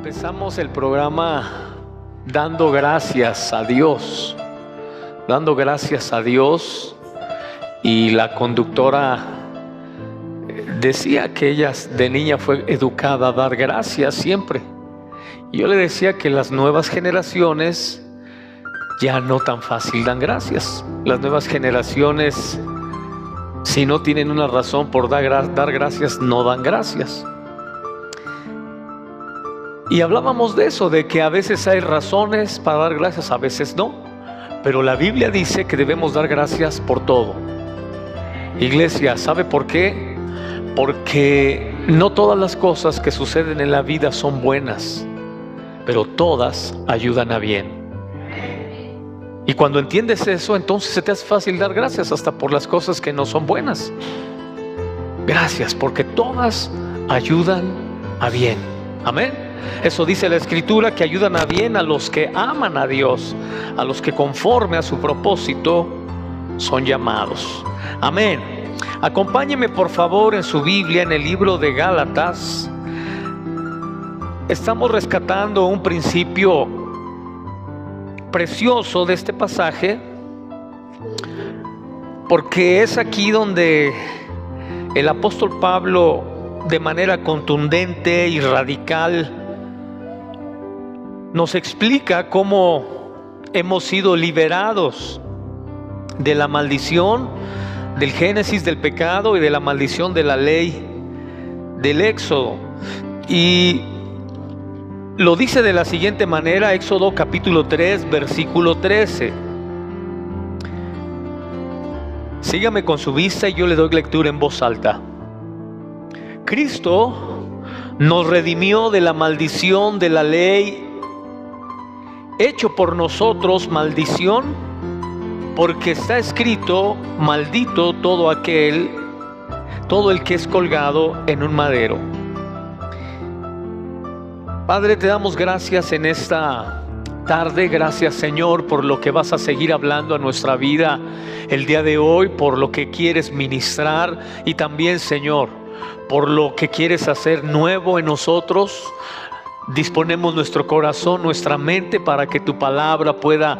Empezamos el programa dando gracias a Dios, y la conductora decía que ella de niña fue educada a dar gracias siempre. Y yo le decía que las nuevas generaciones ya no tan fácil dan gracias. Las nuevas generaciones, si no tienen una razón por dar gracias, no dan gracias. Y hablábamos de eso, de que a veces hay razones para dar gracias, a veces no. Pero la Biblia dice que debemos dar gracias por todo. Iglesia, ¿sabe por qué? Porque no todas las cosas que suceden en la vida son buenas, pero todas ayudan a bien. Y cuando entiendes eso, entonces se te hace fácil dar gracias hasta por las cosas que no son buenas. Gracias, porque todas ayudan a bien. Amén. Eso dice la Escritura, que ayudan a bien a los que aman a Dios, a los que conforme a su propósito son llamados. Amén. Acompáñeme por favor en su Biblia, en el libro de Gálatas. Estamos rescatando un principio precioso de este pasaje, porque es aquí donde el apóstol Pablo, de manera contundente y radical, nos explica cómo hemos sido liberados de la maldición, del génesis del pecado y de la maldición de la ley del Éxodo. Y lo dice de la siguiente manera, Éxodo capítulo 3, versículo 13. Sígame con su vista y yo le doy lectura en voz alta. Cristo nos redimió de la maldición de la ley, hecho por nosotros maldición, porque está escrito: maldito todo el que es colgado en un madero. Padre, te damos gracias en esta tarde. Gracias, Señor, por lo que vas a seguir hablando a nuestra vida el día de hoy, por lo que quieres ministrar y también, Señor, por lo que quieres hacer nuevo en nosotros. Disponemos nuestro corazón, nuestra mente, para que tu palabra pueda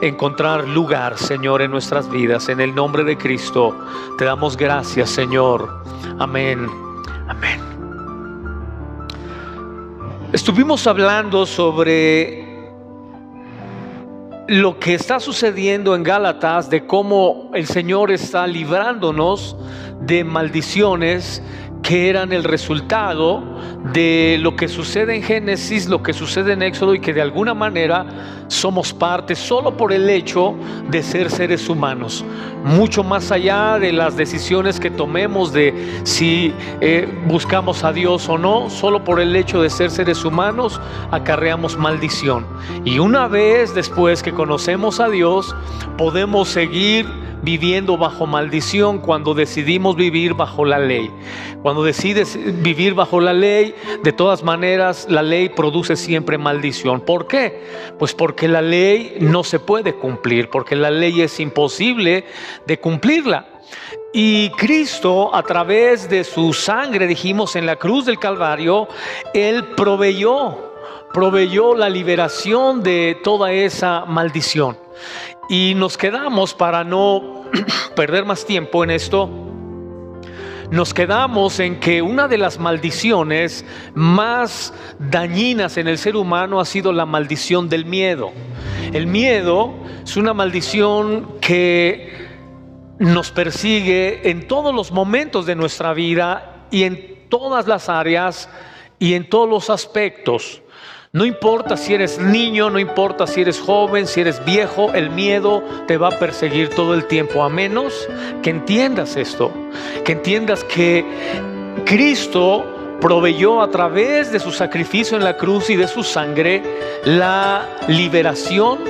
encontrar lugar, Señor, en nuestras vidas. En el nombre de Cristo te damos gracias, Señor. Amén. Amén. Estuvimos hablando sobre lo que está sucediendo en Gálatas, de cómo el Señor está librándonos de maldiciones que eran el resultado de lo que sucede en Génesis, lo que sucede en Éxodo, y que de alguna manera somos parte solo por el hecho de ser seres humanos, mucho más allá de las decisiones que tomemos de si buscamos a Dios o no. Solo por el hecho de ser seres humanos acarreamos maldición, y una vez después que conocemos a Dios podemos seguir viviendo bajo maldición cuando decidimos vivir bajo la ley. Cuando decides vivir bajo la ley, de todas maneras la ley produce siempre maldición. ¿Por qué? Pues porque la ley no se puede cumplir, porque la ley es imposible de cumplirla. Y Cristo, a través de su sangre, dijimos, en la cruz del Calvario, Él proveyó la liberación de toda esa maldición. Y nos quedamos, para no perder más tiempo en esto, nos quedamos en que una de las maldiciones más dañinas en el ser humano ha sido la maldición del miedo. El miedo es una maldición que nos persigue en todos los momentos de nuestra vida y en todas las áreas y en todos los aspectos. No importa si eres niño, no importa si eres joven, si eres viejo, el miedo te va a perseguir todo el tiempo, a menos que entiendas esto, que entiendas que Cristo proveyó a través de su sacrificio en la cruz y de su sangre la liberación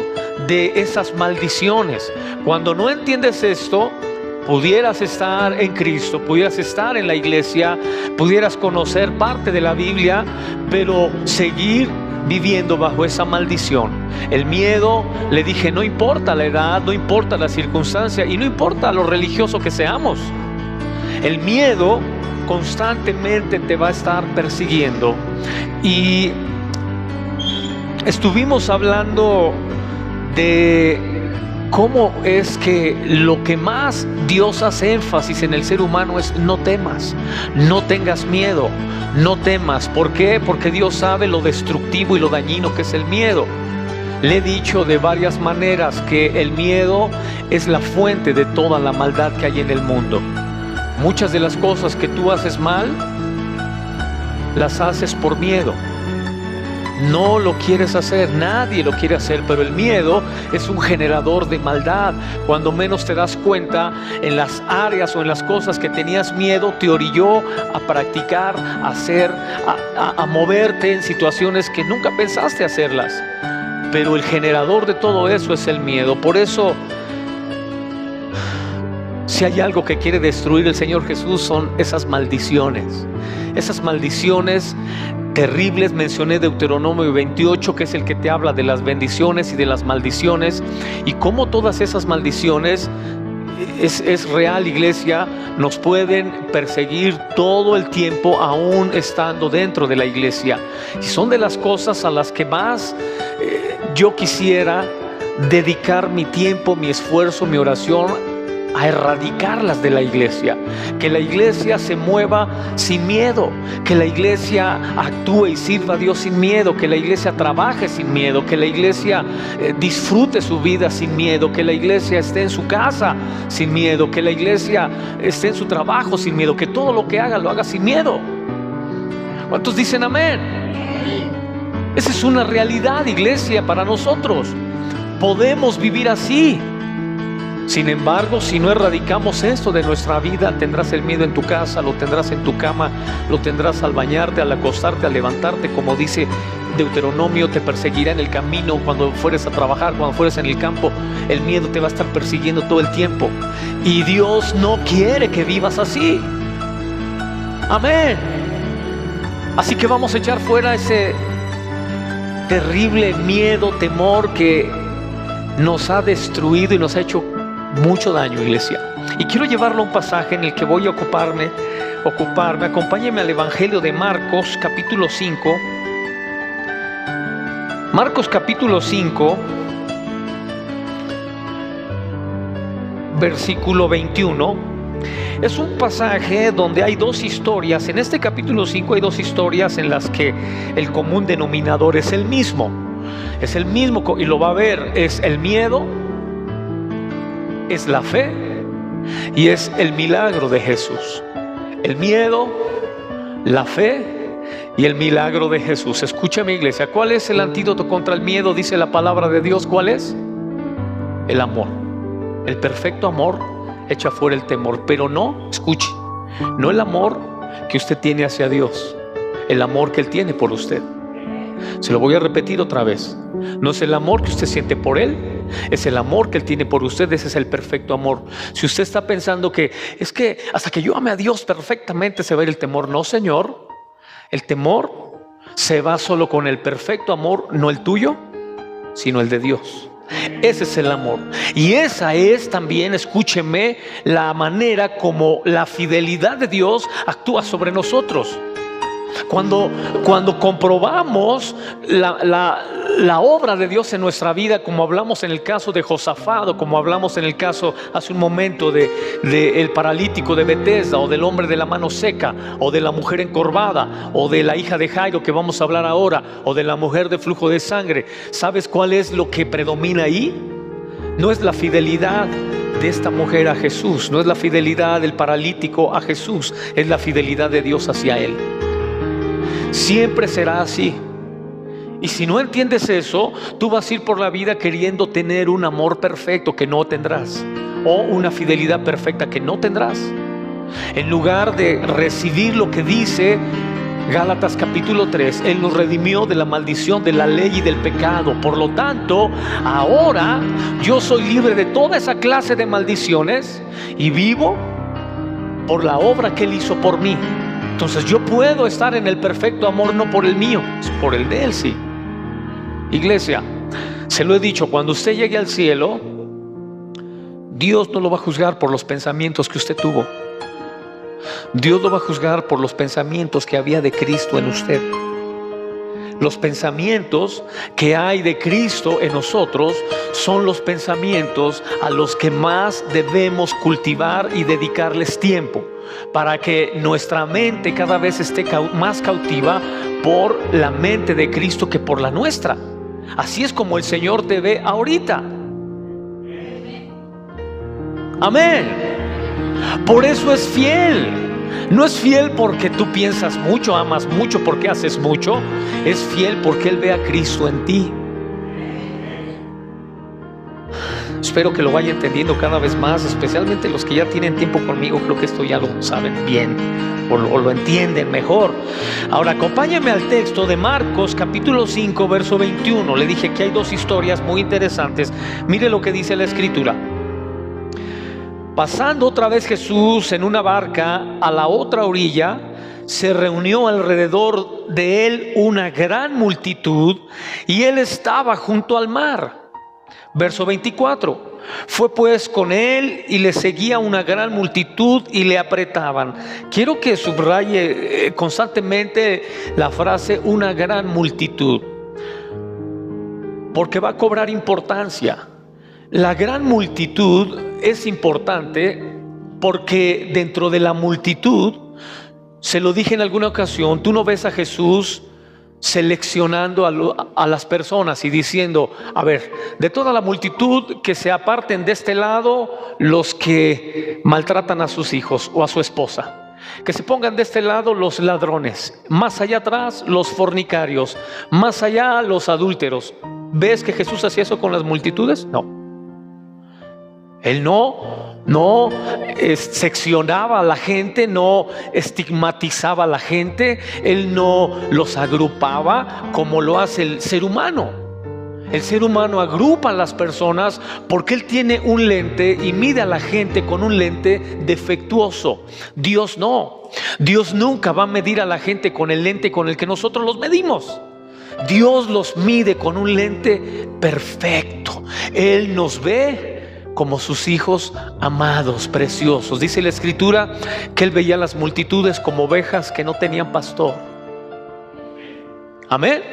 de esas maldiciones. Cuando no entiendes esto, pudieras estar en Cristo, pudieras estar en la iglesia, pudieras conocer parte de la Biblia, pero seguir viviendo bajo esa maldición. El miedo, le dije, no importa la edad, no importa la circunstancia y no importa lo religioso que seamos. El miedo constantemente te va a estar persiguiendo. Y Estuvimos hablando de cómo es que lo que más Dios hace énfasis en el ser humano es: no temas, no tengas miedo, no temas. ¿Por qué? Porque Dios sabe lo destructivo y lo dañino que es el miedo. Le he dicho de varias maneras que el miedo es la fuente de toda la maldad que hay en el mundo. Muchas de las cosas que tú haces mal, las haces por miedo. No lo quieres hacer, nadie lo quiere hacer, pero el miedo es un generador de maldad. Cuando menos te das cuenta, en las áreas o en las cosas que tenías miedo, te orilló a practicar, a hacer, a moverte en situaciones que nunca pensaste hacerlas. Pero el generador de todo eso es el miedo. Por eso, si hay algo que quiere destruir el Señor Jesús, son esas maldiciones. Esas maldiciones terribles. Mencioné Deuteronomio 28, que es el que te habla de las bendiciones y de las maldiciones, y cómo todas esas maldiciones es real, iglesia, nos pueden perseguir todo el tiempo, aún estando dentro de la iglesia. Y son de las cosas a las que más yo quisiera dedicar mi tiempo, mi esfuerzo, mi oración, a erradicarlas de la iglesia. Que la iglesia se mueva sin miedo, que la iglesia actúe y sirva a Dios sin miedo, que la iglesia trabaje sin miedo, que la iglesia disfrute su vida sin miedo, que la iglesia esté en su casa sin miedo, que la iglesia esté en su trabajo sin miedo, que todo lo que haga lo haga sin miedo. ¿Cuántos dicen amén? Esa es una realidad, iglesia, para nosotros. Podemos vivir así. Sin embargo, si no erradicamos esto de nuestra vida, tendrás el miedo en tu casa, lo tendrás en tu cama, lo tendrás al bañarte, al acostarte, al levantarte. Como dice Deuteronomio, te perseguirá en el camino, cuando fueres a trabajar, cuando fueres en el campo. El miedo te va a estar persiguiendo todo el tiempo. Y Dios no quiere que vivas así. Amén. Así que vamos a echar fuera ese terrible miedo, temor que nos ha destruido y nos ha hecho mucho daño, iglesia. Y quiero llevarlo a un pasaje en el que voy a ocuparme. Acompáñeme al Evangelio de Marcos, capítulo 5. Marcos, capítulo 5, versículo 21. Es un pasaje donde hay dos historias. En este capítulo 5 hay dos historias en las que el común denominador es el mismo. Es el mismo, y lo va a ver. Es el miedo, es la fe y es el milagro de Jesús. El miedo, la fe y el milagro de Jesús. Escúchame, iglesia, ¿cuál es el antídoto contra el miedo? Dice la palabra de Dios. ¿Cuál es? El amor. El perfecto amor echa fuera el temor. Pero no, escuche, no el amor que usted tiene hacia Dios, el amor que Él tiene por usted. Se lo voy a repetir otra vez. No es el amor que usted siente por Él, es el amor que Él tiene por usted. Ese es el perfecto amor. Si usted está pensando que es que hasta que yo ame a Dios perfectamente se va a ir el temor, no, señor. El temor se va solo con el perfecto amor, no el tuyo, sino el de Dios. Ese es el amor. Y esa es también, escúcheme, la manera como la fidelidad de Dios actúa sobre nosotros. Cuando comprobamos la obra de Dios en nuestra vida, como hablamos en el caso de Josafat, o como hablamos en el caso hace un momento de el paralítico de Betesda, o del hombre de la mano seca, o de la mujer encorvada, o de la hija de Jairo que vamos a hablar ahora, o de la mujer de flujo de sangre, ¿sabes cuál es lo que predomina ahí? No es la fidelidad de esta mujer a Jesús, no es la fidelidad del paralítico a Jesús, es la fidelidad de Dios hacia Él. Siempre será así. Y si no entiendes eso, tú vas a ir por la vida queriendo tener un amor perfecto que no tendrás, o una fidelidad perfecta que no tendrás, en lugar de recibir lo que dice Gálatas capítulo 3. Él nos redimió de la maldición de la ley y del pecado. Por lo tanto, ahora yo soy libre de toda esa clase de maldiciones y vivo por la obra que Él hizo por mí. Entonces yo puedo estar en el perfecto amor, no por el mío, es por el de Él, sí. Iglesia, se lo he dicho, cuando usted llegue al cielo, Dios no lo va a juzgar por los pensamientos que usted tuvo. Dios lo va a juzgar por los pensamientos que había de Cristo en usted. Los pensamientos que hay de Cristo en nosotros son los pensamientos a los que más debemos cultivar y dedicarles tiempo, para que nuestra mente cada vez esté más cautiva por la mente de Cristo que por la nuestra. Así es como el Señor te ve ahorita. Amén. Por eso es fiel. No es fiel porque tú piensas mucho, amas mucho, porque haces mucho. Es fiel porque Él ve a Cristo en ti. Espero que lo vaya entendiendo cada vez más, especialmente los que ya tienen tiempo conmigo. Creo que esto ya lo saben bien o lo entienden mejor. Ahora acompáñame al texto de Marcos capítulo 5 verso 21. Le dije que hay dos historias muy interesantes. Mire lo que dice la escritura. Pasando otra vez Jesús en una barca a la otra orilla, se reunió alrededor de él una gran multitud, y él estaba junto al mar. Verso 24. Fue pues con él y le seguía una gran multitud y le apretaban. Quiero que subraye constantemente la frase una gran multitud, porque va a cobrar importancia. La gran multitud es importante porque dentro de la multitud, se lo dije en alguna ocasión, tú no ves a Jesús seleccionando a las personas y diciendo: a ver, de toda la multitud, que se aparten de este lado los que maltratan a sus hijos o a su esposa, que se pongan de este lado los ladrones, más allá atrás los fornicarios, más allá los adúlteros. ¿Ves que Jesús hacía eso con las multitudes? No. Él no seccionaba a la gente, no estigmatizaba a la gente, Él no los agrupaba como lo hace el ser humano. El ser humano agrupa a las personas porque Él tiene un lente y mide a la gente con un lente defectuoso. Dios no. Dios nunca va a medir a la gente con el lente con el que nosotros los medimos. Dios los mide con un lente perfecto. Él nos ve como sus hijos amados, preciosos. Dice la escritura que Él veía las multitudes como ovejas que no tenían pastor. Amén.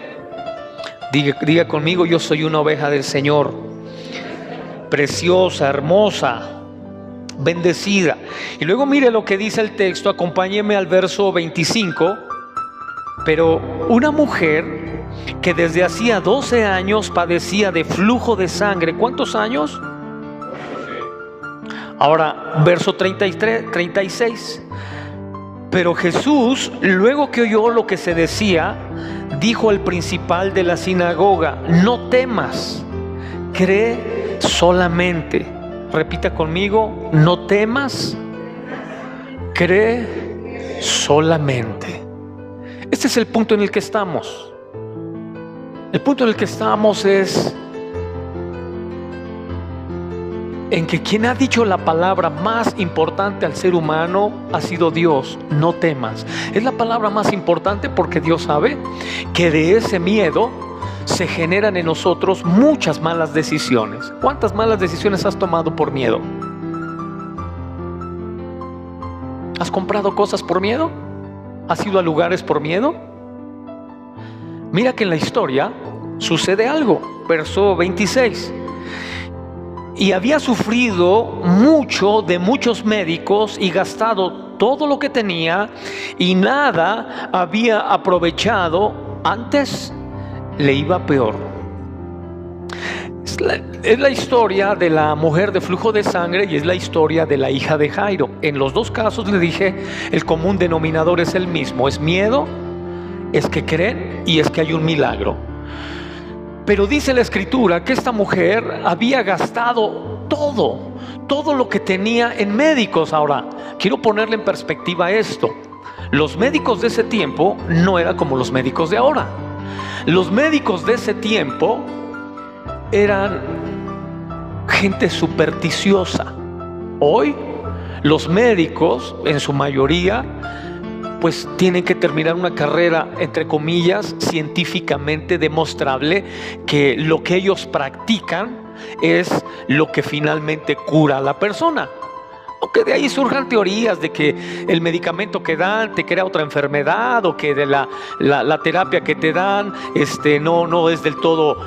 Diga conmigo: yo soy una oveja del Señor, preciosa, hermosa, bendecida. Y luego mire lo que dice el texto. Acompáñeme al verso 25. Pero una mujer que desde hacía 12 años padecía de flujo de sangre. ¿Cuántos años? Ahora, verso 33, 36. Pero Jesús, luego que oyó lo que se decía, dijo al principal de la sinagoga: no temas, cree solamente. Repita conmigo: no temas, cree solamente. Este es el punto en el que estamos. El punto en el que estamos es en que quien ha dicho la palabra más importante al ser humano ha sido Dios. No temas. Es la palabra más importante porque Dios sabe que de ese miedo se generan en nosotros muchas malas decisiones. ¿Cuántas malas decisiones has tomado por miedo? ¿Has comprado cosas por miedo? ¿Has ido a lugares por miedo? Mira que en la historia sucede algo. Verso 26. Y había sufrido mucho de muchos médicos y gastado todo lo que tenía, y nada había aprovechado. Antes le iba peor. Es la historia de la mujer de flujo de sangre y es la historia de la hija de Jairo. En los dos casos le dije, el común denominador es el mismo. Es miedo, es que creen y es que hay un milagro. Pero dice la escritura que esta mujer había gastado todo lo que tenía en médicos. Ahora, quiero ponerle en perspectiva esto. Los médicos de ese tiempo no eran como los médicos de ahora. Los médicos de ese tiempo eran gente supersticiosa. Hoy los médicos, en su mayoría, pues tienen que terminar una carrera, entre comillas, científicamente demostrable, que lo que ellos practican es lo que finalmente cura a la persona. que de ahí surjan teorías de que el medicamento que dan te crea otra enfermedad, o que de la terapia que te dan no es del todo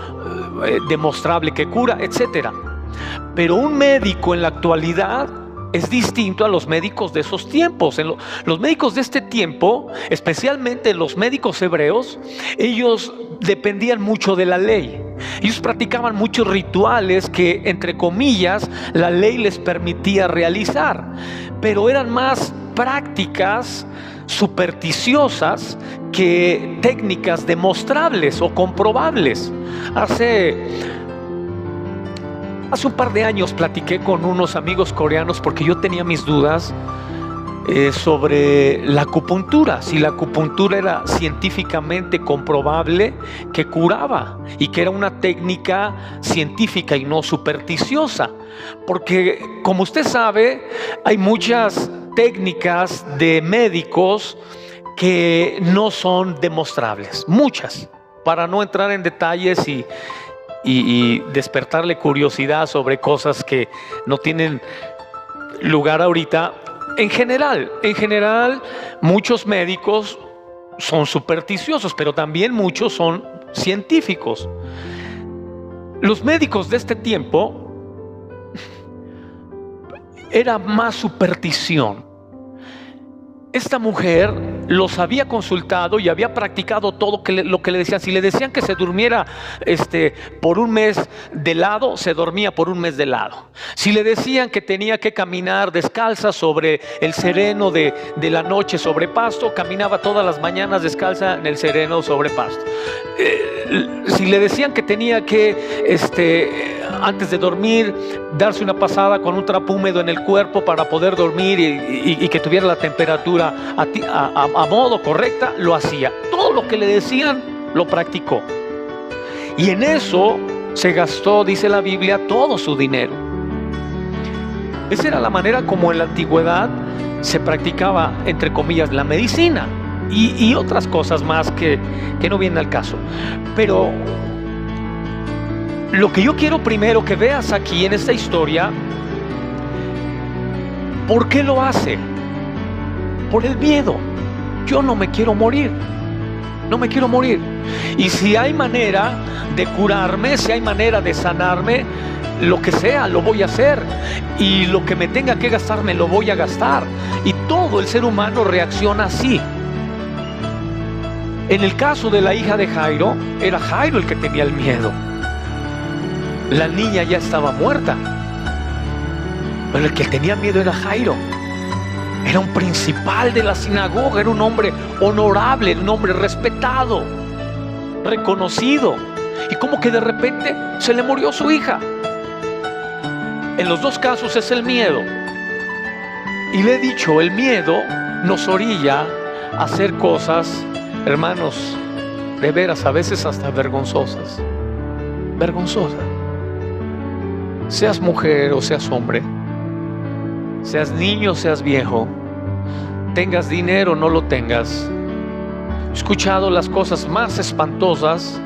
demostrable que cura, etcétera. Pero un médico en la actualidad es distinto a los médicos de esos tiempos. Los médicos de este tiempo, especialmente los médicos hebreos, ellos dependían mucho de la ley. Ellos practicaban muchos rituales que, entre comillas, la ley les permitía realizar, pero eran más prácticas supersticiosas que técnicas demostrables o comprobables. Hace un par de años platiqué con unos amigos coreanos porque yo tenía mis dudas sobre la acupuntura, si la acupuntura era científicamente comprobable que curaba y que era una técnica científica y no supersticiosa. Porque, como usted sabe, hay muchas técnicas de médicos que no son demostrables, muchas, para no entrar en detalles y despertarle curiosidad sobre cosas que no tienen lugar ahorita. En general, muchos médicos son supersticiosos, pero también muchos son científicos. Los médicos de este tiempo era más superstición. Esta mujer los había consultado y había practicado todo lo que le decían. Si le decían que se durmiera por un mes de lado, se dormía por un mes de lado. Si le decían que tenía que caminar descalza sobre el sereno de la noche sobre pasto, caminaba todas las mañanas descalza en el sereno sobre pasto. Si le decían que tenía que antes de dormir darse una pasada con un trapo húmedo en el cuerpo para poder dormir y que tuviera la temperatura a modo correcta, lo hacía. Todo lo que le decían lo practicó, y en eso se gastó, dice la Biblia, todo su dinero. Esa era la manera como en la antigüedad se practicaba, entre comillas, la medicina y otras cosas más que no vienen al caso. Pero lo que yo quiero primero que veas aquí en esta historia, ¿por qué lo hace? Por el miedo. Yo no me quiero morir. No me quiero morir. Y si hay manera de curarme, si hay manera de sanarme, lo que sea, lo voy a hacer. Y lo que me tenga que gastar, me lo voy a gastar. Y todo el ser humano reacciona así. En el caso de la hija de Jairo, era Jairo el que tenía el miedo. La niña ya estaba muerta, pero el que tenía miedo era Jairo. Era un principal de la sinagoga, era un hombre honorable, un hombre respetado, reconocido. Y como que de repente se le murió su hija. En los dos casos es el miedo. Y le he dicho, el miedo nos orilla a hacer cosas, hermanos, de veras, a veces hasta vergonzosas. Vergonzosas. Seas mujer o seas hombre, seas niño o seas viejo, tengas dinero o no lo tengas. He escuchado las cosas más espantosas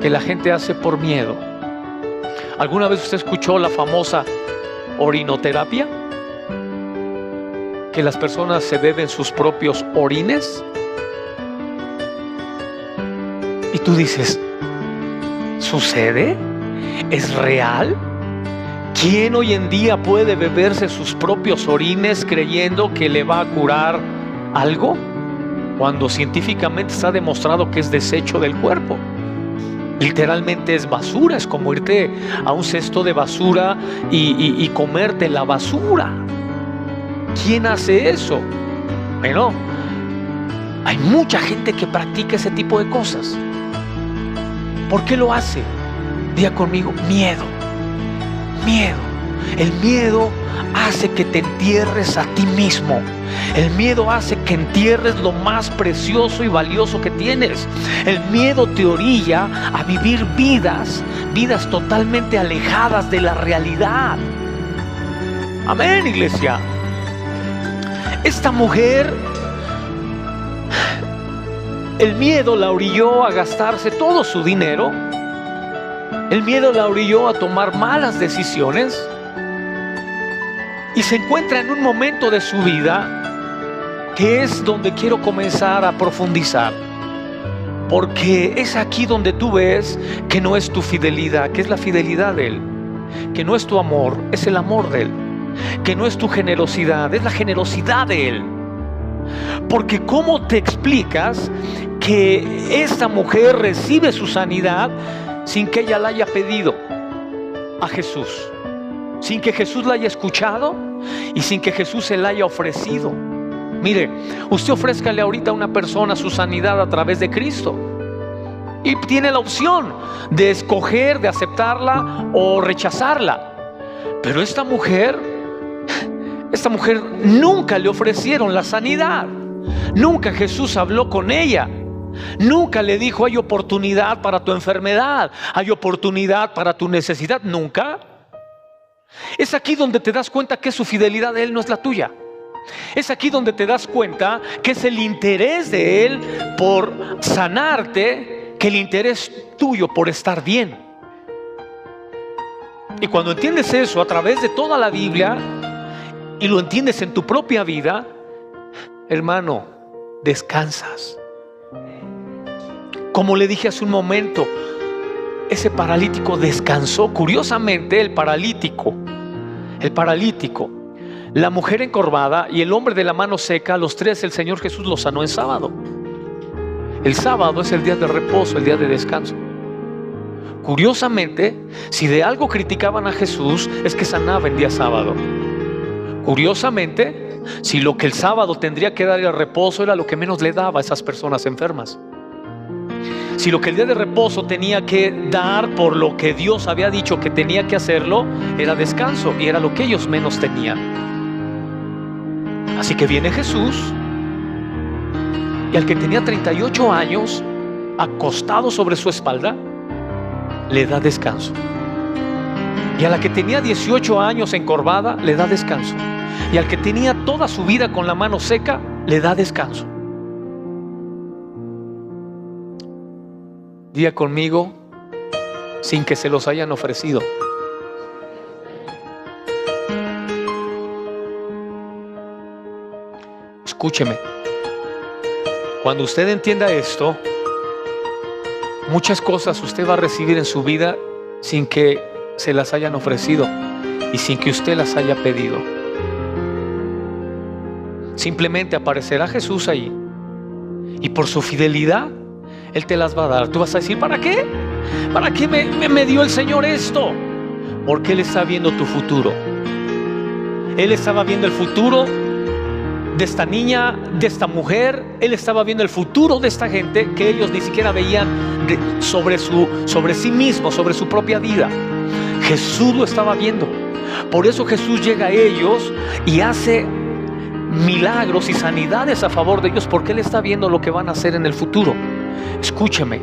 que la gente hace por miedo. ¿Alguna vez usted escuchó la famosa orinoterapia? Que las personas se beben sus propios orines. Y tú dices, ¿sucede? ¿Es real? ¿Quién hoy en día puede beberse sus propios orines creyendo que le va a curar algo? Cuando científicamente está demostrado que es desecho del cuerpo. Literalmente es basura, es como irte a un cesto de basura y comerte la basura. ¿Quién hace eso? Bueno, hay mucha gente que practica ese tipo de cosas. ¿Por qué lo hace? Diga conmigo, miedo. Miedo. El miedo hace que te entierres a ti mismo. El miedo hace que entierres lo más precioso y valioso que tienes. El miedo te orilla a vivir vidas totalmente alejadas de la realidad. Amén, iglesia. Esta mujer, el miedo la orilló a gastarse todo su dinero. El miedo la orilló a tomar malas decisiones. y se encuentra en un momento de su vida que es donde quiero comenzar a profundizar, porque es aquí donde tú ves que no es tu fidelidad, que es la fidelidad de Él, que no es tu amor, es el amor de Él, que no es tu generosidad, es la generosidad de Él. Porque ¿cómo te explicas que esta mujer recibe su sanidad sin que ella la haya pedido a Jesús, sin que Jesús la haya escuchado y sin que Jesús se la haya ofrecido? Mire, usted ofrézcale ahorita a una persona su sanidad a través de Cristo y tiene la opción de escoger, de aceptarla o rechazarla. Pero esta mujer nunca le ofrecieron la sanidad. Nunca Jesús habló con ella. Nunca le dijo: hay oportunidad para tu enfermedad, hay oportunidad para tu necesidad. Nunca. Es aquí donde te das cuenta que su fidelidad de Él no es la tuya. Es aquí donde te das cuenta que es el interés de Él por sanarte, que el interés tuyo por estar bien. Y cuando entiendes eso a través de toda la Biblia y lo entiendes en tu propia vida, hermano, descansas. Como le dije hace un momento, ese paralítico descansó. Curiosamente, el paralítico, la mujer encorvada y el hombre de la mano seca, los tres el Señor Jesús los sanó en sábado. El sábado es el día de reposo, el día de descanso. Curiosamente, si de algo criticaban a Jesús, es que sanaba en día sábado. Curiosamente, si lo que el sábado tendría que dar el reposo era lo que menos le daba a esas personas enfermas. Si lo que el día de reposo tenía que dar por lo que Dios había dicho que tenía que hacerlo, era descanso, y era lo que ellos menos tenían. Así que viene Jesús y al que tenía 38 años acostado sobre su espalda, le da descanso. Y a la que tenía 18 años encorvada, le da descanso. Y al que tenía toda su vida con la mano seca, le da descanso. Diga conmigo: sin que se los hayan ofrecido. Escúcheme. Cuando usted entienda esto, muchas cosas usted va a recibir en su vida sin que se las hayan ofrecido y sin que usted las haya pedido. Simplemente aparecerá Jesús ahí y por su fidelidad Él te las va a dar. Tú vas a decir: ¿para qué? ¿Para qué me dio el Señor esto? Porque Él está viendo tu futuro. Él estaba viendo el futuro de esta niña, de esta mujer. Él estaba viendo el futuro de esta gente que ellos ni siquiera veían sobre sí mismos, sobre su propia vida. Jesús lo estaba viendo. Por eso Jesús llega a ellos y hace milagros y sanidades a favor de ellos, porque Él está viendo lo que van a hacer en el futuro. Escúcheme,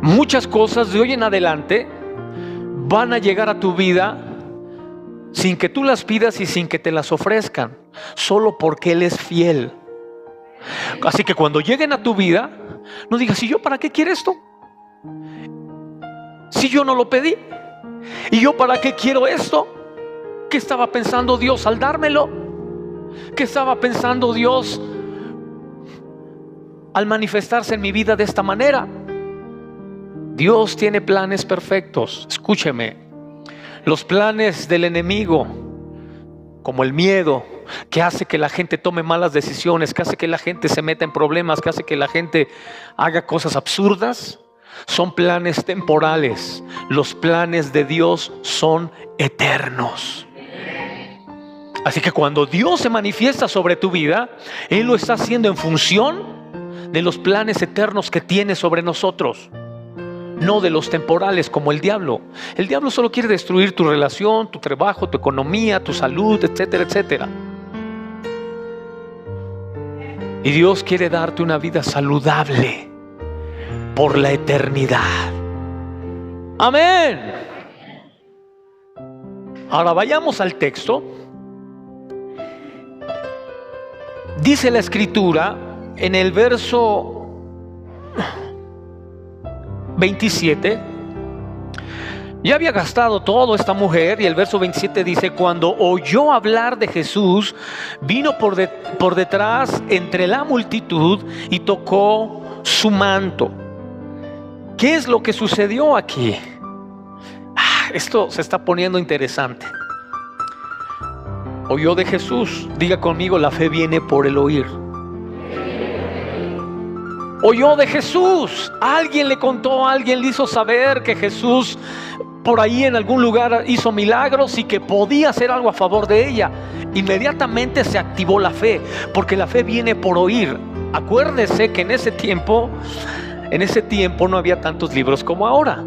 muchas cosas de hoy en adelante van a llegar a tu vida sin que tú las pidas y sin que te las ofrezcan, solo porque Él es fiel. Así que cuando lleguen a tu vida, no digas: ¿y yo para qué quiero esto? Si yo no lo pedí. ¿Y yo para qué quiero esto? ¿Qué estaba pensando Dios al dármelo? ¿Qué estaba pensando Dios al manifestarse en mi vida de esta manera? Dios tiene planes perfectos. Escúcheme. Los planes del enemigo, como el miedo, que hace que la gente tome malas decisiones, que hace que la gente se meta en problemas, que hace que la gente haga cosas absurdas, son planes temporales. Los planes de Dios son eternos. Así que cuando Dios se manifiesta sobre tu vida, Él lo está haciendo en función de los planes eternos que tiene sobre nosotros, no de los temporales como el diablo. El diablo solo quiere destruir tu relación, tu trabajo, tu economía, tu salud, etcétera, etcétera. Y Dios quiere darte una vida saludable por la eternidad. Amén. Ahora vayamos al texto. Dice la Escritura en el verso 27: Ya había gastado todo esta mujer, y el verso 27 dice: cuando oyó hablar de Jesús, vino por detrás entre la multitud y tocó su manto. ¿Qué es lo que sucedió aquí? Esto se está poniendo interesante. Oyó de Jesús. Diga conmigo: la fe viene por el oír. Oyó de Jesús. Alguien le contó, alguien le hizo saber que Jesús por ahí en algún lugar hizo milagros y que podía hacer algo a favor de ella. Inmediatamente se activó la fe, porque la fe viene por oír. Acuérdese que en ese tiempo no había tantos libros como ahora.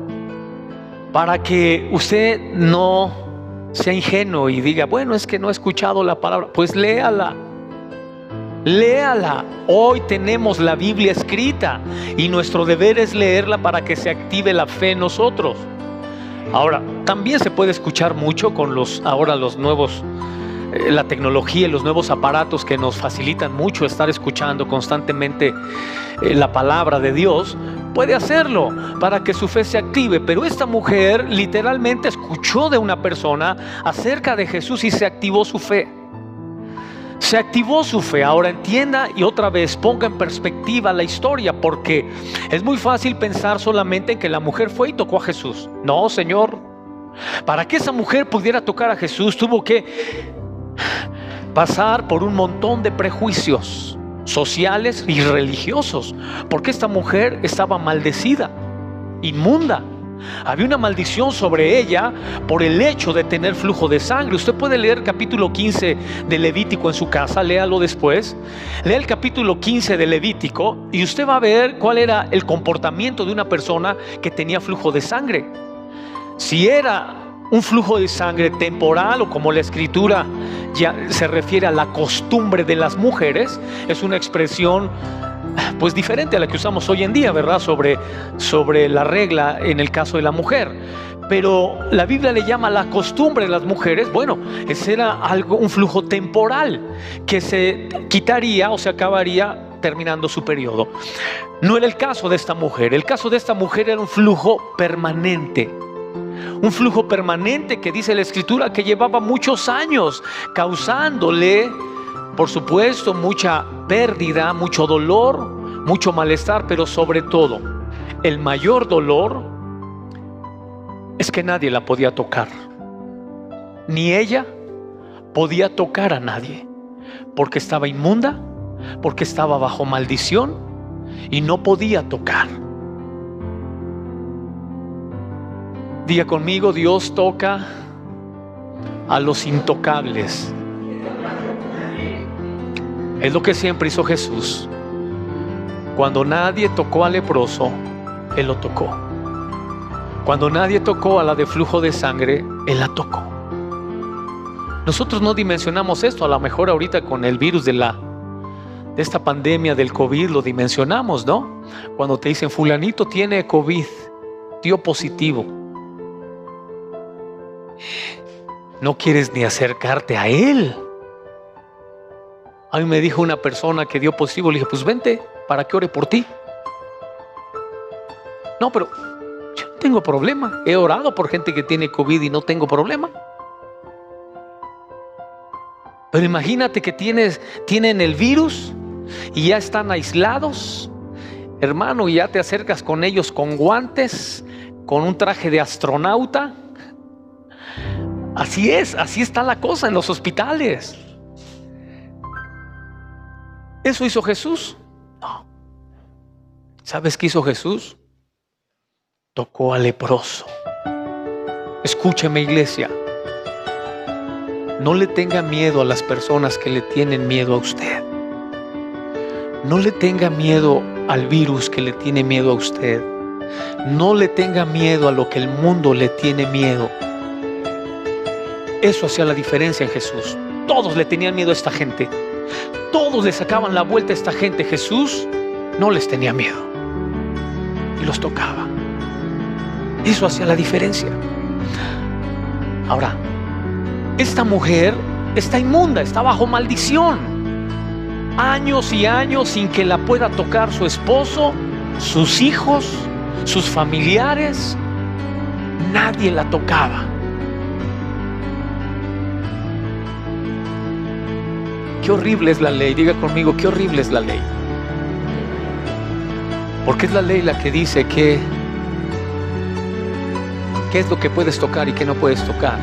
Para que usted no sea ingenuo y diga: bueno, es que no he escuchado la palabra. Pues léala. Hoy tenemos la Biblia escrita y nuestro deber es leerla para que se active la fe en nosotros. Ahora, también se puede escuchar mucho con los nuevos, la tecnología y los nuevos aparatos que nos facilitan mucho estar escuchando constantemente la palabra de Dios. Puede hacerlo para que su fe se active, pero esta mujer literalmente escuchó de una persona acerca de Jesús y se activó su fe. Se activó su fe. Ahora entienda y otra vez ponga en perspectiva la historia, porque es muy fácil pensar solamente en que la mujer fue y tocó a Jesús. No, Señor. Para que esa mujer pudiera tocar a Jesús, tuvo que pasar por un montón de prejuicios sociales y religiosos, porque esta mujer estaba maldecida, inmunda. Había una maldición sobre ella por el hecho de tener flujo de sangre. Usted puede leer capítulo 15 de Levítico en su casa, léalo después. Lea el capítulo 15 de Levítico y usted va a ver cuál era el comportamiento de una persona que tenía flujo de sangre. Si era un flujo de sangre temporal, o como la escritura ya se refiere a la costumbre de las mujeres, es una expresión pues diferente a la que usamos hoy en día, ¿verdad? Sobre la regla en el caso de la mujer. Pero la Biblia le llama la costumbre de las mujeres. Bueno, ese era un flujo temporal que se quitaría o se acabaría terminando su periodo. No era el caso de esta mujer. El caso de esta mujer era un flujo permanente. Un flujo permanente que dice la escritura que llevaba muchos años, causándole, por supuesto, mucha pérdida, mucho dolor, mucho malestar, pero sobre todo, el mayor dolor es que nadie la podía tocar. Ni ella podía tocar a nadie, porque estaba inmunda, porque estaba bajo maldición y no podía tocar. Diga conmigo: Dios toca a los intocables. Es lo que siempre hizo Jesús. Cuando nadie tocó al leproso, Él lo tocó. Cuando nadie tocó a la de flujo de sangre, Él la tocó. Nosotros no dimensionamos esto. A lo mejor ahorita con el virus de esta pandemia del COVID lo dimensionamos, ¿no? Cuando te dicen: fulanito tiene COVID, dio positivo. No quieres ni acercarte a él. A mí me dijo una persona que dio positivo, le dije: pues vente para que ore por ti. No, pero yo no tengo problema. He orado por gente que tiene COVID y no tengo problema. Pero imagínate que tienen el virus y ya están aislados, hermano, y ya te acercas con ellos con guantes, con un traje de astronauta. Así está la cosa en los hospitales. ¿Eso hizo Jesús? No. ¿Sabes qué hizo Jesús? Tocó al leproso. Escúcheme, iglesia. No le tenga miedo a las personas que le tienen miedo a usted. No le tenga miedo al virus que le tiene miedo a usted. No le tenga miedo a lo que el mundo le tiene miedo. Eso hacía la diferencia en Jesús. Todos le tenían miedo a esta gente. Todos le sacaban la vuelta a esta gente. Jesús no les tenía miedo y los tocaba. Eso hacía la diferencia. Ahora, esta mujer está inmunda, está bajo maldición. Años y años sin que la pueda tocar su esposo, sus hijos, sus familiares. Nadie la tocaba. Qué horrible es la ley. Diga conmigo, qué horrible es la ley. Porque es la ley la que dice qué es lo que puedes tocar y qué no puedes tocar.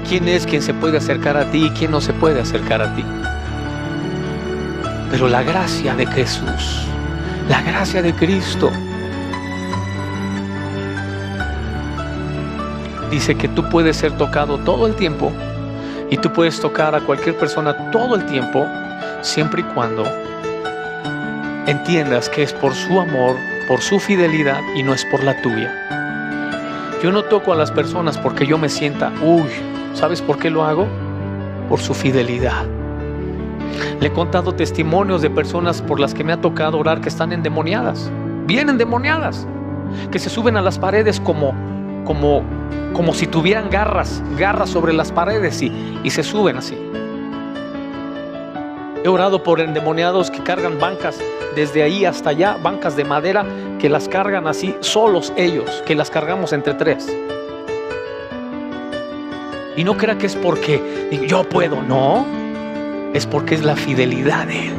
¿Quién es quien se puede acercar a ti y quién no se puede acercar a ti? Pero la gracia de Jesús, la gracia de Cristo, dice que tú puedes ser tocado todo el tiempo y tú puedes tocar a cualquier persona todo el tiempo, siempre y cuando entiendas que es por su amor, por su fidelidad y no es por la tuya. Yo no toco a las personas porque yo me sienta, ¿sabes por qué lo hago? Por su fidelidad. Le he contado testimonios de personas por las que me ha tocado orar que están endemoniadas, bien endemoniadas, que se suben a las paredes como si tuvieran garras sobre las paredes y se suben así. He orado por endemoniados que cargan bancas desde ahí hasta allá, bancas de madera que las cargan así solos ellos, que las cargamos entre 3. Y no crea que es porque yo puedo, no, es porque es la fidelidad de Él.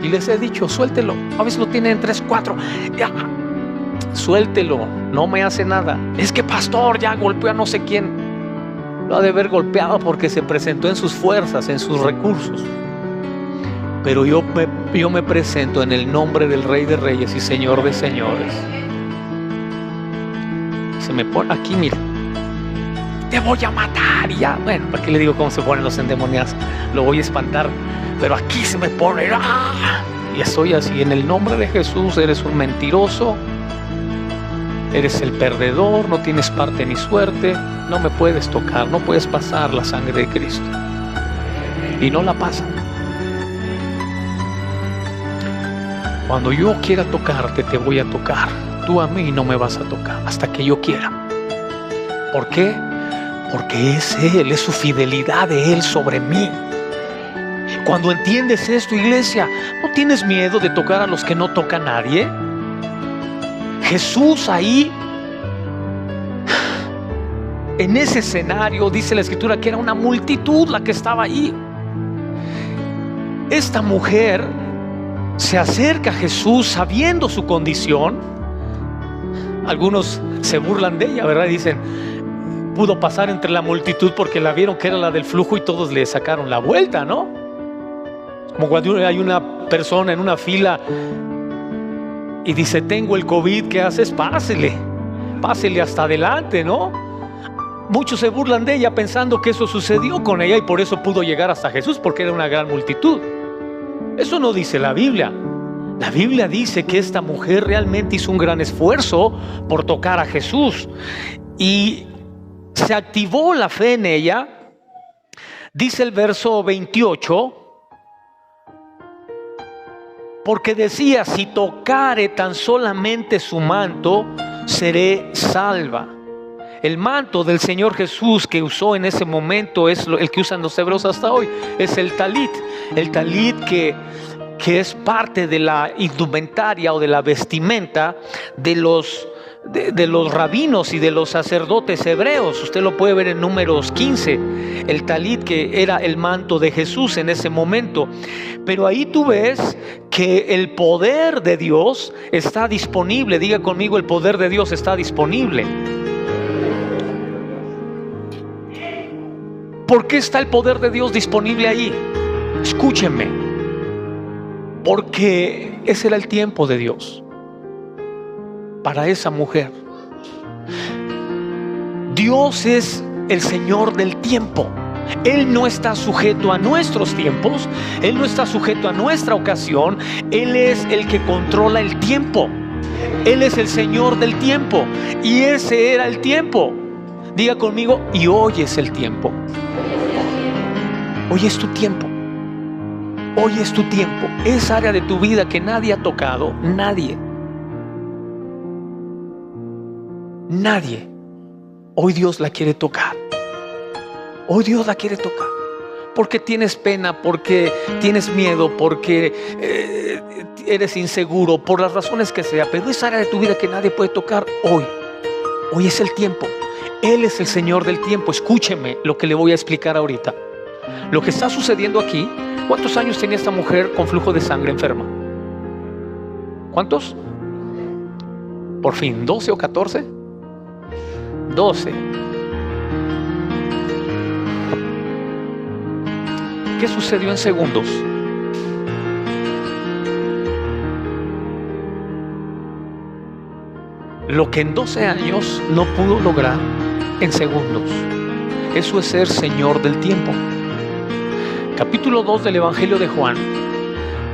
Y les he dicho, suéltelo. A veces lo tienen en 3, 4. Ya, suéltelo, no me hace nada. Es que pastor ya golpeó a no sé quién. Lo ha de haber golpeado porque se presentó en sus fuerzas, en sus recursos. Pero yo me presento en el nombre del Rey de Reyes y Señor de Señores. Se me pone aquí, mira, te voy a matar. Y ya, bueno, ¿para qué le digo cómo se ponen los endemoniados? Lo voy a espantar, pero aquí se me pone, y estoy así, en el nombre de Jesús. Eres un mentiroso, eres el perdedor, no tienes parte ni suerte, no me puedes tocar, no puedes pasar la sangre de Cristo. Y no la pasan. Cuando yo quiera tocarte, te voy a tocar. Tú a mí no me vas a tocar hasta que yo quiera. ¿Por qué? Porque es Él, es su fidelidad de Él sobre mí. Cuando entiendes esto, iglesia, ¿no tienes miedo de tocar a los que no toca nadie? Jesús ahí, en ese escenario, dice la Escritura que era una multitud la que estaba ahí. Esta mujer se acerca a Jesús sabiendo su condición. Algunos se burlan de ella, ¿verdad? Dicen, pudo pasar entre la multitud porque la vieron que era la del flujo y todos le sacaron la vuelta, ¿no? Como cuando hay una persona en una fila y dice, tengo el COVID, ¿qué haces? Pásele hasta adelante, ¿no? Muchos se burlan de ella pensando que eso sucedió con ella y por eso pudo llegar hasta Jesús, porque era una gran multitud. Eso no dice la Biblia. La Biblia dice que esta mujer realmente hizo un gran esfuerzo por tocar a Jesús y se activó la fe en ella. Dice el verso 28, porque decía, si tocare tan solamente su manto, seré salva. El manto del Señor Jesús que usó en ese momento es el que usan los hebreos hasta hoy, es el talit. El talit que es parte de la indumentaria o de la vestimenta de los rabinos y de los sacerdotes hebreos. Usted lo puede ver en Números 15, el talit que era el manto de Jesús en ese momento. Pero ahí tú ves que el poder de Dios está disponible. Diga conmigo, el poder de Dios está disponible. ¿Por qué está el poder de Dios disponible ahí? Escúchenme, porque ese era el tiempo de Dios para esa mujer. Dios es el Señor del tiempo. Él no está sujeto a nuestros tiempos, Él no está sujeto a nuestra ocasión. Él es el que controla el tiempo. Él es el Señor del tiempo y ese era el tiempo. Diga conmigo, y hoy es el tiempo. Hoy es tu tiempo. Hoy es tu tiempo. Esa área de tu vida que nadie ha tocado, nadie. Hoy Dios la quiere tocar. Hoy Dios la quiere tocar. porque tienes pena, porque tienes miedo, porque eres inseguro, por las razones que sea, pero esa área de tu vida que nadie puede tocar hoy es el tiempo. Él es el Señor del tiempo. Escúcheme lo que le voy a explicar ahorita. Lo que está sucediendo aquí. ¿Cuántos años tenía esta mujer con flujo de sangre enferma? ¿Cuántos? Por fin, ¿12 o 14? 12. ¿Qué sucedió en segundos? Lo que en 12 años no pudo lograr en segundos. Eso es ser Señor del tiempo. Capítulo 2 del Evangelio de Juan.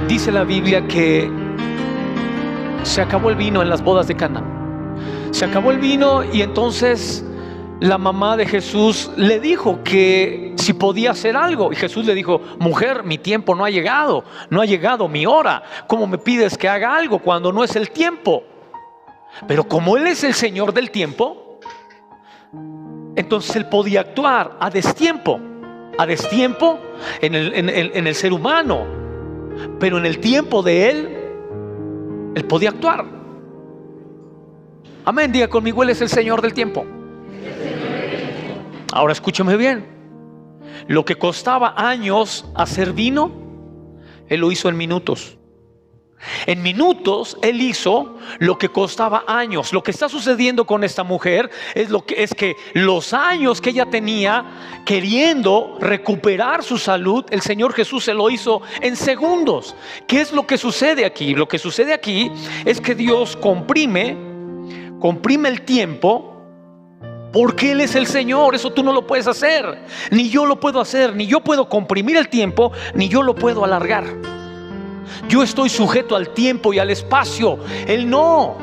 Dice la Biblia que se acabó el vino en las bodas de Caná. Se acabó el vino y entonces la mamá de Jesús le dijo que si podía hacer algo. Y Jesús le dijo: mujer, mi tiempo no ha llegado mi hora. ¿Cómo me pides que haga algo cuando no es el tiempo? Pero como Él es el Señor del tiempo, entonces Él podía actuar a destiempo en el ser humano, pero en el tiempo de Él podía actuar. Amén, diga conmigo: Él es el Señor del tiempo. Ahora escúchame bien. Lo que costaba años hacer vino, Él lo hizo en minutos. En minutos Él hizo lo que costaba años. Lo que está sucediendo con esta mujer es que los años que ella tenía queriendo recuperar su salud, el Señor Jesús se lo hizo en segundos. ¿Qué es lo que sucede aquí? Lo que sucede aquí es que Dios comprime el tiempo, porque Él es el Señor. Eso tú no lo puedes hacer, ni yo lo puedo hacer. Ni yo puedo comprimir el tiempo, ni yo lo puedo alargar. Yo estoy sujeto al tiempo y al espacio. Él no.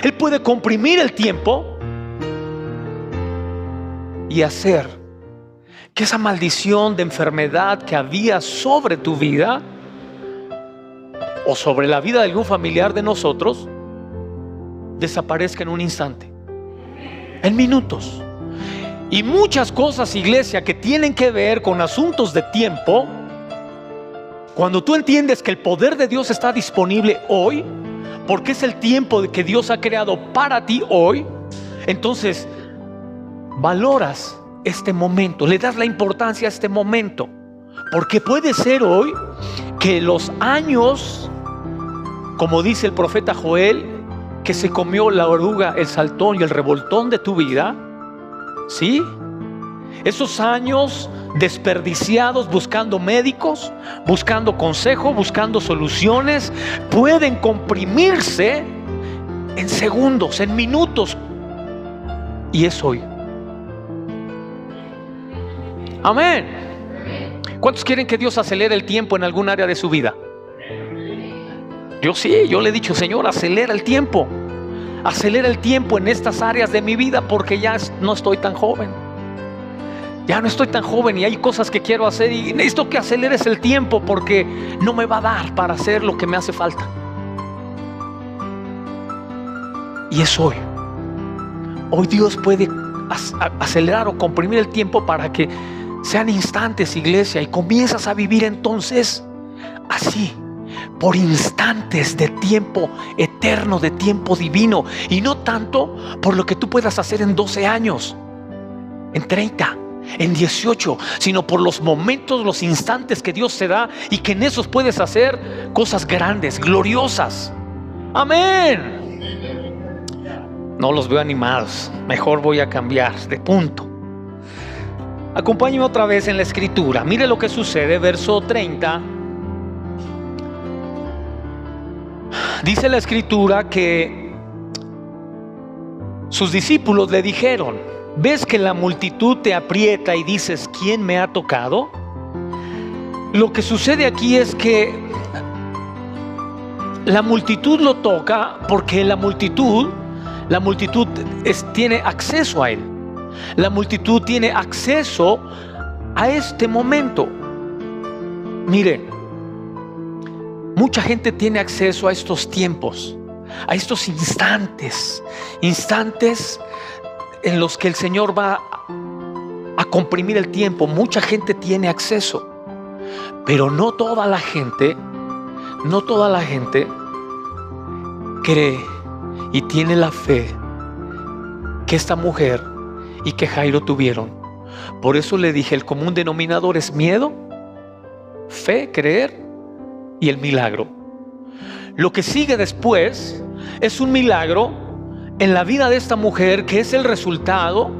Él puede comprimir el tiempo y hacer que esa maldición de enfermedad que había sobre tu vida o sobre la vida de algún familiar de nosotros desaparezca en un instante, en minutos. Y muchas cosas, iglesia, que tienen que ver con asuntos de tiempo, cuando tú entiendes que el poder de Dios está disponible hoy, porque es el tiempo que Dios ha creado para ti hoy, entonces valoras este momento, le das la importancia a este momento, porque puede ser hoy que los años, como dice el profeta Joel, que se comió la oruga, el saltón y el revoltón de tu vida, ¿sí? Esos años desperdiciados buscando médicos, buscando consejo, buscando soluciones, pueden comprimirse en segundos, en minutos. Y es hoy. Amén. ¿Cuántos quieren que Dios acelere el tiempo en algún área de su vida? Yo sí, yo le he dicho: Señor, acelera el tiempo. Acelera el tiempo en estas áreas de mi vida, porque ya no estoy tan joven. Ya no estoy tan joven y hay cosas que quiero hacer y necesito que aceleres el tiempo, porque no me va a dar para hacer lo que me hace falta. Y es hoy. Hoy Dios puede acelerar o comprimir el tiempo para que sean instantes, iglesia, y comienzas a vivir entonces así, por instantes de tiempo eterno, de tiempo divino, y no tanto por lo que tú puedas hacer en 12 años, en 30, en 18, sino por los momentos, los instantes que Dios te da, y que en esos puedes hacer cosas grandes, gloriosas. Amén. No los veo animados, mejor voy a cambiar de punto. Acompáñeme otra vez en la escritura. Mire lo que sucede, verso 30. Dice la escritura que sus discípulos le dijeron: ¿ves que la multitud te aprieta y dices: ¿quién me ha tocado? Lo que sucede aquí es que la multitud lo toca porque la multitud tiene acceso a él. La multitud tiene acceso a este momento. Mire, mucha gente tiene acceso a estos tiempos, a estos instantes en los que el Señor va a comprimir el tiempo. Mucha gente tiene acceso, pero no toda la gente cree y tiene la fe que esta mujer y que Jairo tuvieron. Por eso le dije, el común denominador es miedo, fe, creer y el milagro. Lo que sigue después es un milagro en la vida de esta mujer, que es el resultado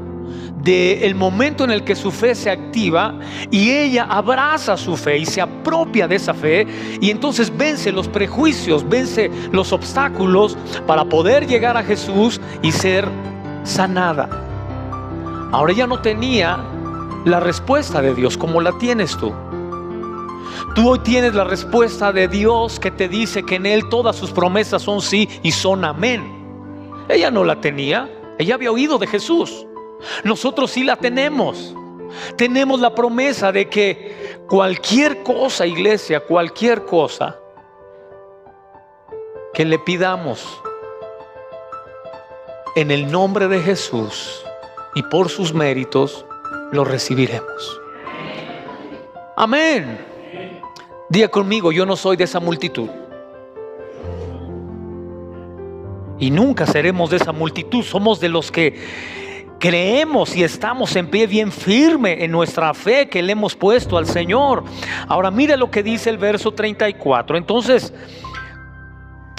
del momento en el que su fe se activa y ella abraza su fe y se apropia de esa fe, y entonces vence los prejuicios, vence los obstáculos para poder llegar a Jesús y ser sanada. Ahora ella no tenía la respuesta de Dios como la tienes tú. Tú hoy tienes la respuesta de Dios, que te dice que en Él todas sus promesas son sí y son amén. Ella no la tenía, ella había oído de Jesús. Nosotros sí la tenemos. Tenemos la promesa de que cualquier cosa, iglesia, cualquier cosa que le pidamos en el nombre de Jesús y por sus méritos, lo recibiremos. Amén. Diga conmigo: yo no soy de esa multitud. Y nunca seremos de esa multitud. Somos de los que creemos y estamos en pie bien firme en nuestra fe que le hemos puesto al Señor. Ahora mire lo que dice el verso 34. Entonces,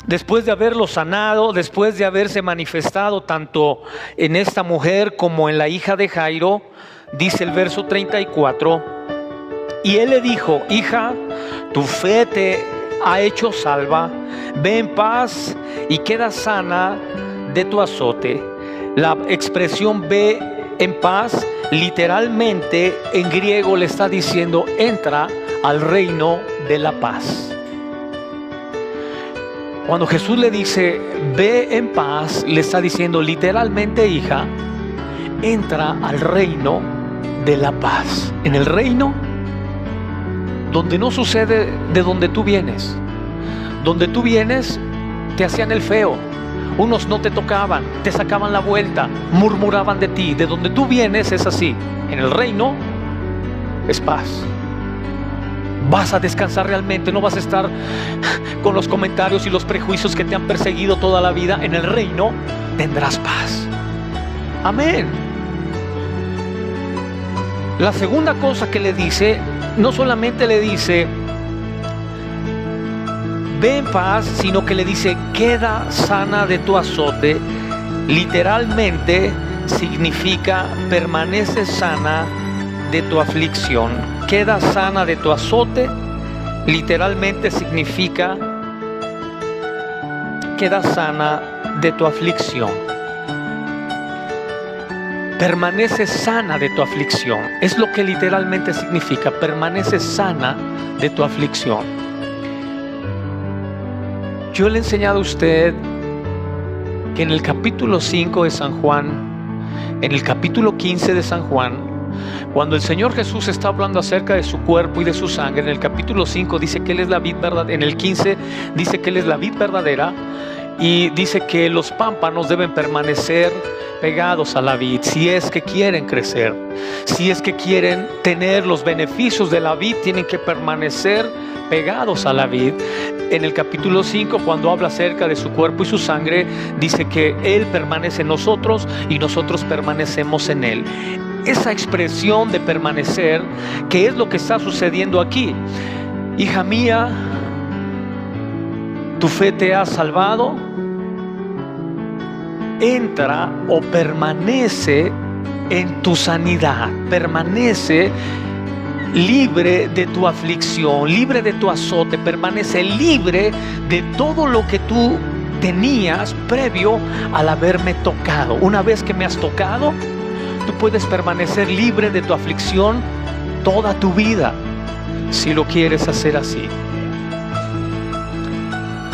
después de haberlo sanado, después de haberse manifestado tanto en esta mujer como en la hija de Jairo, dice el verso 34: y él le dijo: hija, tu fe te ha hecho salva, ve en paz y queda sana de tu azote. La expresión ve en paz, literalmente en griego le está diciendo: entra al reino de la paz. Cuando Jesús le dice ve en paz, le está diciendo literalmente: hija, entra al reino de la paz. En el reino donde no sucede de donde tú vienes. Donde tú vienes te hacían el feo, unos no te tocaban, te sacaban la vuelta, murmuraban de ti. De donde tú vienes es así. En el reino es paz. Vas a descansar realmente, no vas a estar con los comentarios y los prejuicios que te han perseguido toda la vida. En el reino tendrás paz. Amén. La segunda cosa que le dice, no solamente le dice ve en paz, sino que le dice queda sana de tu azote. Literalmente significa permanece sana de tu aflicción. Queda sana de tu azote, literalmente significa queda sana de tu aflicción. Permanece sana de tu aflicción. Es lo que literalmente significa: permanece sana de tu aflicción. Yo le he enseñado a usted que en el capítulo 5 de San Juan, en el capítulo 15 de San Juan, cuando el Señor Jesús está hablando acerca de su cuerpo y de su sangre, en el capítulo 5 dice que Él es la vid verdadera, en el 15 dice que Él es la vid verdadera, y dice que los pámpanos deben permanecer pegados a la vid si es que quieren crecer, si es que quieren tener los beneficios de la vid, tienen que permanecer pegados a la vid. En el capítulo 5, cuando habla acerca de su cuerpo y su sangre, dice que Él permanece en nosotros y nosotros permanecemos en Él. Esa expresión de permanecer, ¿qué es lo que está sucediendo aquí? Hija mía, tu fe te ha salvado. Entra o permanece en tu sanidad, permanece libre de tu aflicción, libre de tu azote, permanece libre de todo lo que tú tenías previo al haberme tocado. Una vez que me has tocado, tú puedes permanecer libre de tu aflicción toda tu vida, si lo quieres hacer así.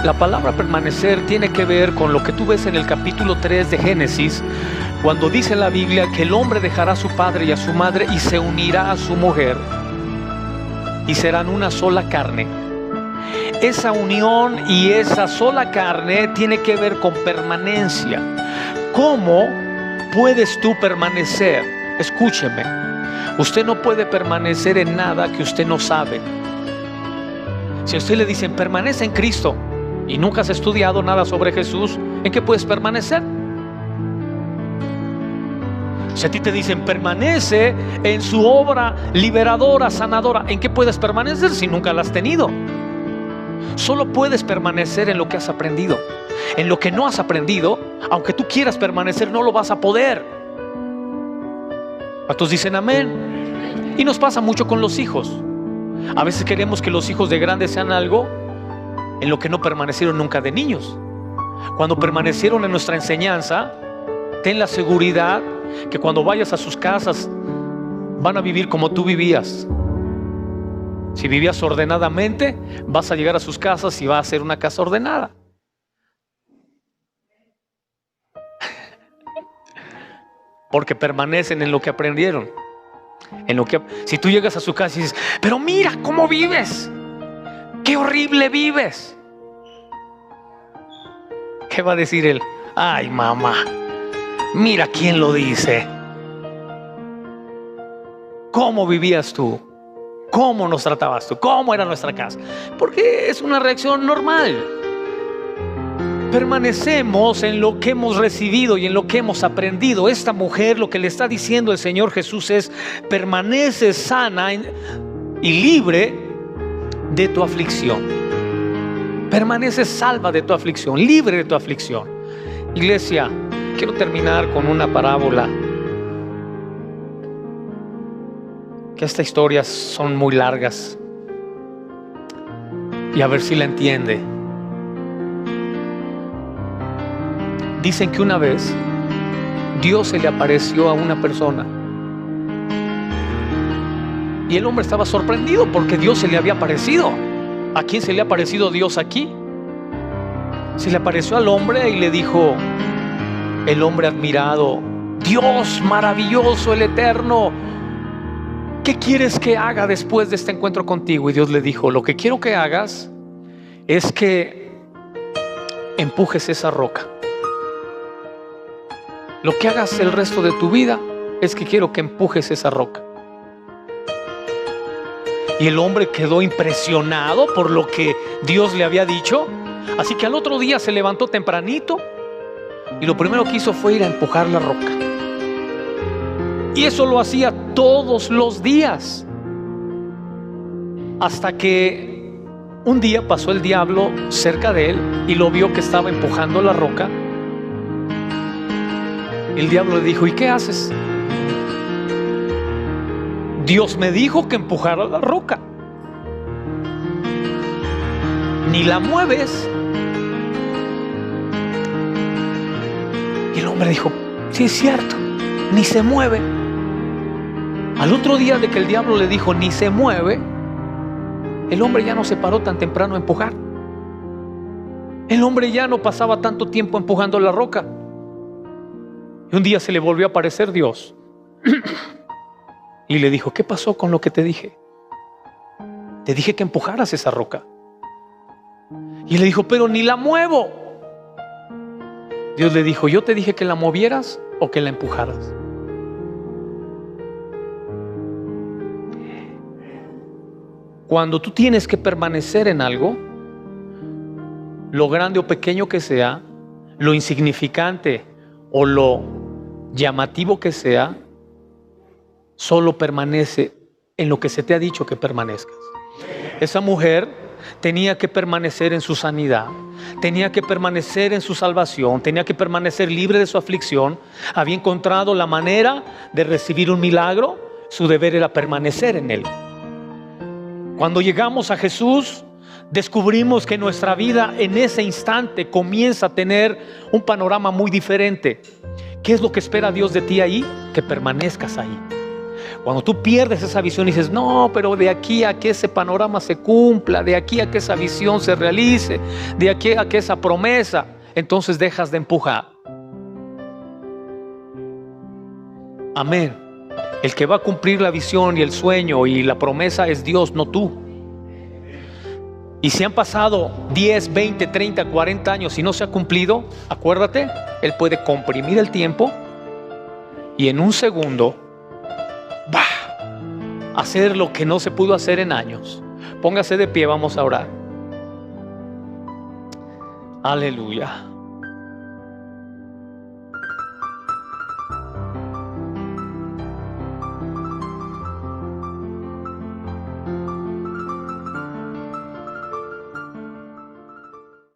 La palabra permanecer tiene que ver con lo que tú ves en el capítulo 3 de Génesis, cuando dice la Biblia que el hombre dejará a su padre y a su madre y se unirá a su mujer y serán una sola carne. Esa unión y esa sola carne tiene que ver con permanencia. ¿Cómo puedes tú permanecer? Escúcheme. Usted no puede permanecer en nada que usted no sabe. Si a usted le dicen permanece en Cristo y nunca has estudiado nada sobre Jesús, ¿en qué puedes permanecer? Si a ti te dicen permanece en su obra liberadora, sanadora, ¿en qué puedes permanecer si nunca la has tenido? Solo puedes permanecer en lo que has aprendido. En lo que no has aprendido, aunque tú quieras permanecer, no lo vas a poder. ¿Cuántos dicen amén? Y nos pasa mucho con los hijos. A veces queremos que los hijos de grandes sean algo en lo que no permanecieron nunca de niños. Cuando permanecieron en nuestra enseñanza, ten la seguridad que cuando vayas a sus casas van a vivir como tú vivías. Si vivías ordenadamente, vas a llegar a sus casas y va a ser una casa ordenada. Porque permanecen en lo que aprendieron. Si tú llegas a su casa y dices, pero mira cómo vives, qué horrible vives, ¿qué va a decir él? Ay, mamá, mira quién lo dice. ¿Cómo vivías tú? ¿Cómo nos tratabas tú? ¿Cómo era nuestra casa? Porque es una reacción normal. Permanecemos en lo que hemos recibido y en lo que hemos aprendido. Esta mujer, lo que le está diciendo el Señor Jesús es: permanece sana y libre de tu aflicción. Permanece salva de tu aflicción, libre de tu aflicción. Iglesia, quiero terminar con una parábola. Que estas historias son muy largas. Y a ver si la entiende. Dicen que una vez Dios se le apareció a una persona y el hombre estaba sorprendido porque Dios se le había aparecido. ¿A quién se le ha aparecido Dios aquí? Se le apareció al hombre y le dijo, el hombre admirado: Dios maravilloso, el eterno, ¿qué quieres que haga después de este encuentro contigo? Y Dios le dijo: lo que quiero que hagas es que empujes esa roca. Lo que hagas el resto de tu vida es que quiero que empujes esa roca. Y el hombre quedó impresionado por lo que Dios le había dicho. Así que al otro día se levantó tempranito y lo primero que hizo fue ir a empujar la roca. Y eso lo hacía todos los días. Hasta que un día pasó el diablo cerca de él y lo vio que estaba empujando la roca. El diablo le dijo: ¿y qué haces? Dios me dijo que empujara la roca. Ni la mueves. Y el hombre dijo: sí, es cierto, ni se mueve. Al otro día de que el diablo le dijo ni se mueve, el hombre ya no se paró tan temprano a empujar. El hombre ya no pasaba tanto tiempo empujando la roca. Y un día se le volvió a aparecer Dios y le dijo: ¿qué pasó con lo que te dije? Te dije que empujaras esa roca. Y le dijo: pero ni la muevo. Dios le dijo: ¿yo te dije que la movieras o que la empujaras? Cuando tú tienes que permanecer en algo, lo grande o pequeño que sea, lo insignificante o lo llamativo que sea, solo permanece en lo que se te ha dicho que permanezcas. Esa mujer tenía que permanecer en su sanidad, tenía que permanecer en su salvación, tenía que permanecer libre de su aflicción. Había encontrado la manera de recibir un milagro. Su deber era permanecer en él. Cuando llegamos a Jesús, descubrimos que nuestra vida en ese instante comienza a tener un panorama muy diferente. ¿Qué es lo que espera Dios de ti ahí? Que permanezcas ahí. Cuando tú pierdes esa visión y dices: no, pero de aquí a que ese panorama se cumpla, de aquí a que esa visión se realice, de aquí a que esa promesa, entonces dejas de empujar. Amén. El que va a cumplir la visión y el sueño y la promesa es Dios, no tú. Y si han pasado 10, 20, 30, 40 años y no se ha cumplido, acuérdate, Él puede comprimir el tiempo y en un segundo, ¡bah!, hacer lo que no se pudo hacer en años. Póngase de pie, vamos a orar. Aleluya.